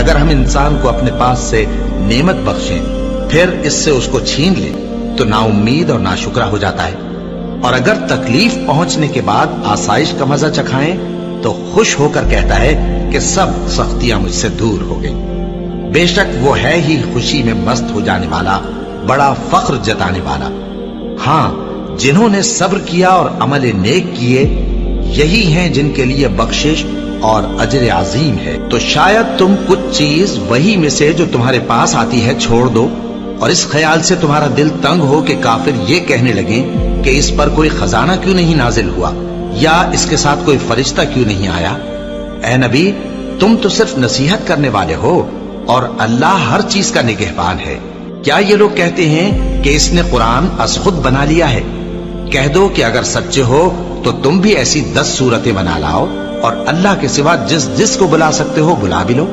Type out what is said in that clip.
اگر ہم انسان کو اپنے پاس سے نعمت بخشیں پھر اس سے اس کو چھین لیں تو نا امید اور ناشکرا ہو جاتا ہے، اور اگر تکلیف پہنچنے کے بعد آسائش کا مزہ چکھائیں تو خوش ہو کر کہتا ہے کہ سب سختیاں مجھ سے دور ہو گئیں۔ بے شک وہ ہے ہی خوشی میں مست ہو جانے والا، بڑا فخر جتانے والا۔ ہاں، جنہوں نے صبر کیا اور عمل نیک کیے، یہی ہیں جن کے لیے بخشش اور اجر عظیم ہے۔ تو شاید تم کچھ چیز وہی میں سے جو تمہارے پاس آتی ہے چھوڑ دو، اور اس خیال سے تمہارا دل تنگ ہو کہ کافر یہ کہنے لگیں کہ اس پر کوئی خزانہ کیوں نہیں نازل ہوا، یا اس کے ساتھ کوئی فرشتہ کیوں نہیں آیا۔ اے نبی، تم تو صرف نصیحت کرنے والے ہو، اور اللہ ہر چیز کا نگہبان ہے۔ کیا یہ لوگ کہتے ہیں کہ اس نے قرآن از خود بنا لیا ہے؟ کہہ دو کہ اگر سچے ہو تو تم بھی ایسی 10 صورتیں بنا لاؤ، اور اللہ کے سوا جس جس کو بلا سکتے ہو بلا بھی لو۔